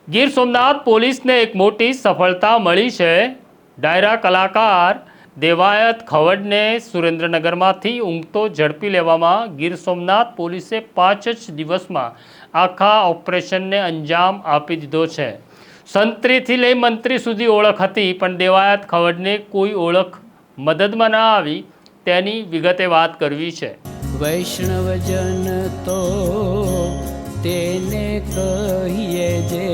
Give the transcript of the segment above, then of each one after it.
ગીર સોમનાથ પોલીસને એક મોટી સફળતા મળી છે। ડાયરા કલાકાર દેવાયત ખવડને સુરેન્દ્રનગરમાંથી ઊંઘતો ઝડપી લેવામાં ગીર સોમનાથ પોલીસે 5 જ દિવસમાં આખા ઓપરેશનને અંજામ આપી દીધો છે। સંત્રીથી લઈ મંત્રી સુધી ઓળખ હતી, પણ દેવાયત ખવડને કોઈ ઓળખ મદદમાં ના આવી, તેની વિગતે વાત કરવી છે। વૈષ્ણવજન તો તેને કહીએ જે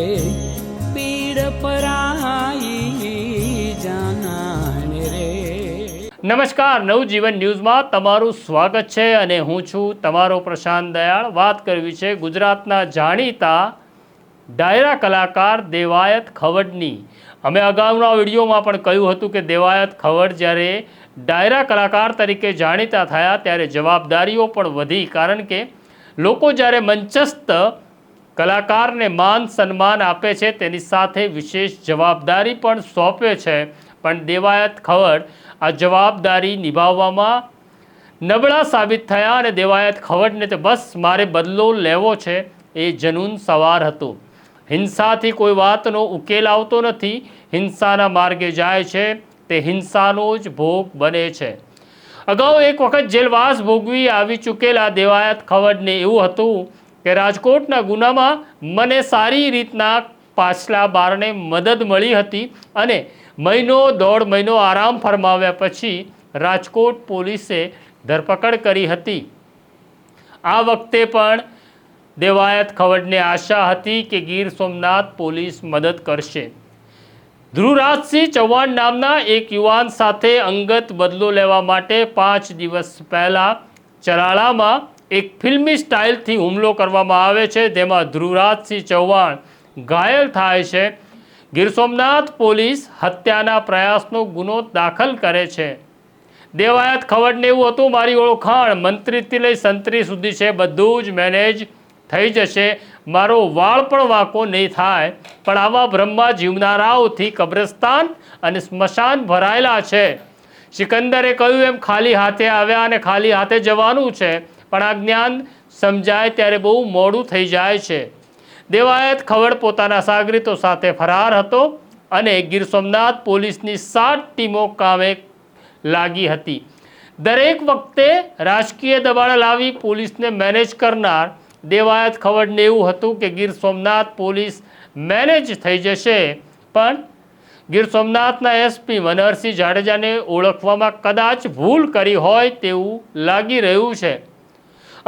પીડ પરાઈ જાનાને રે। નમસ્કાર, નવજીવન ન્યૂઝમાં તમારું સ્વાગત છે અને હું છું તમારો પ્રશાંત દયાળ। વાત કરવી છે ગુજરાતના જાણીતા ડાયરા કલાકાર દેવાયત ખવડની। અમે અગાઉના વિડીયોમાં પણ કહ્યું હતું કે દેવાયત ખવડ જ્યારે ડાયરા કલાકાર તરીકે જાણીતા થયા ત્યારે જવાબદારીઓ પણ વધી, કારણ કે લોકો જ્યારે મંચસ્થ કલાકારને માન સન્માન આપે છે તેની સાથે વિશેષ જવાબદારી પણ સોંપે છે। પણ દેવાયત ખવડ આ જવાબદારી નિભાવવામાં નબળા સાબિત થયા અને દેવાયત ખવડને તો બસ મારે બદલો લેવો છે એ જનૂન સવાર હતું। હિંસાથી કોઈ વાતનો ઉકેલ આવતો નથી, હિંસાના માર્ગે જાય છે તે હિંસાનો જ ભોગ બને છે। અગાઉ એક વખત જેલવાસ ભોગવી આવી ચૂકેલા દેવાયત ખવડને એવું હતું કે રાજકોટના ગુનામાં મને સારી રીતના પાછલા બારણે મદદ મળી હતી અને દોઢ મહિનો આરામ ફરમાવ્યા પછી રાજકોટ પોલીસે ધરપકડ કરી હતી। આ વખતે પણ દેવાયત ખવડને આશા હતી કે ગીર સોમનાથ પોલીસ મદદ કરશે। ધ્રુવરાજસિંહ ચૌહાણ નામના એક યુવાન સાથે અંગત બદલો લેવા માટે 5 દિવસ પહેલા ચરાળામાં એક ફિલ્મી સ્ટાઇલથી હુમલો કરવામાં આવે છે, જેમાં ધ્રુવરાજસિંહ ચૌહાણ ઘાયલ થાય છે। ગીર સોમનાથ પોલીસ હત્યાના પ્રયાસનો ગુનો દાખલ કરે છે। દેવાયત ખવડને એવું હતું, મારી ઓળખાણ મંત્રીથી લઈ સંત્રી સુધી છે, બધું જ મેનેજ થઈ જશે, મારો વાળ પણ વાંકો નહીં થાય। પણ આવા બ્રહ્મા જીવનારાઓથી કબ્રસ્તાન અને સ્મશાન ભરાયેલા છે। સિકંદરે કહ્યું એમ ખાલી હાથે આવ્યા અને ખાલી હાથે જવાનું છે, પણ આ જ્ઞાન સમજાય ત્યારે બહુ મોડું થઈ જાય છે। દેવાયત ખવડ પોતાના સાગરીતો સાથે ફરાર હતો અને ગીર સોમનાથ પોલીસની 7 ટીમો કામે લાગી હતી। દરેક વખતે રાજકીય દબાણ લાવી પોલીસને મેનેજ કરનાર દેવાયત ખવડને એવું હતું કે ગીર સોમનાથ પોલીસ મેનેજ થઈ જશે, પણ ગીર સોમનાથના એસપી મનહરસિંહ જાડેજાને ઓળખવામાં કદાચ ભૂલ કરી હોય તેવું લાગી રહ્યું છે।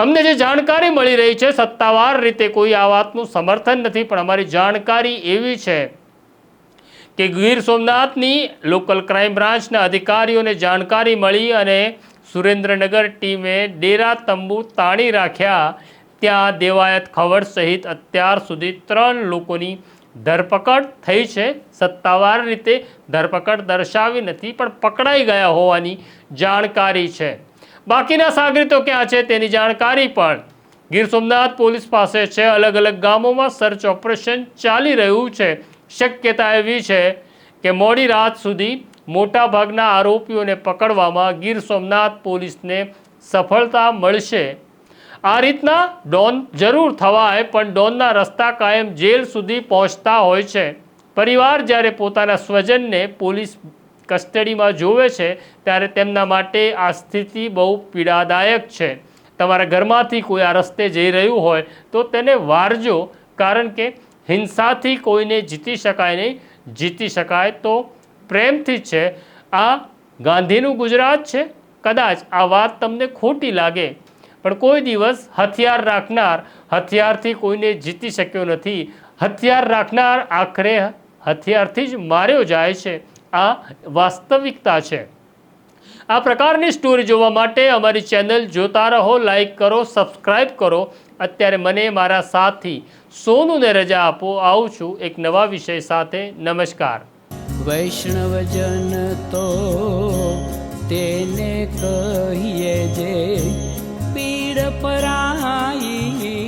અમને જે જાણકારી મળી રહી છે, સત્તાવાર રીતે કોઈ આ વાતનું સમર્થન નથી, પણ અમારી જાણકારી એવી છે કે ગીર સોમનાથની લોકલ ક્રાઇમ બ્રાન્ચના અધિકારીઓને જાણકારી મળી અને સુરેન્દ્રનગર ટીમે ડેરા તંબુ તાણી રાખ્યા। ત્યાં દેવાયત ખવડ સહિત અત્યાર સુધી 3 લોકોની ધરપકડ થઈ છે। સત્તાવાર રીતે ધરપકડ દર્શાવી નથી, પણ પકડાઈ ગયા હોવાની જાણકારી છે। બાકીના સાગરીતો ક્યાં છે તેની જાણકારી પણ ગીર સોમનાથ પોલીસ પાસે છે। અલગ અલગ ગામોમાં સર્ચ ઓપરેશન ચાલી રહ્યું છે। શક્યતા એવી છે કે મોડી રાત સુધી મોટાભાગના આરોપીઓને પકડવામાં ગીર સોમનાથ પોલીસને સફળતા મળશે। આ રીતના ડોન જરૂર થવાય, પણ ડોનના રસ્તા કાયમ જેલ સુધી પહોંચતા હોય છે। પરિવાર જ્યારે પોતાના સ્વજનને પોલીસ કસ્ટડીમાં જોવે છે ત્યારે તેમના માટે આ સ્થિતિ બહુ પીડાદાયક છે। તમારા ઘરમાંથી કોઈ આ રસ્તે જઈ રહ્યું હોય તો તેને વારજો, કારણ કે હિંસાથી કોઈને જીતી શકાય નહીં, જીતી શકાય તો પ્રેમથી જ છે। આ ગાંધીનું ગુજરાત છે। કદાચ આ વાત તમને ખોટી લાગે, પણ કોઈ દિવસ હથિયાર રાખનાર હથિયારથી કોઈને જીતી શક્યો નથી। હથિયાર રાખનાર આખરે હથિયારથી જ માર્યો જાય છે। આ વાસ્તવિકતા છે। આ પ્રકારની સ્ટોરી જોવા માટે અમારી ચેનલ જોતા રહો, લાઈક કરો, સબસ્ક્રાઈબ કરો। અત્યારે મને મારા સાથી સોનુને રજા આપો। આવું છું એક નવા વિષય સાથે। નમસ્કાર। વૈષ્ણવજન તો તેને કહીએ જે પીડ પરાઈ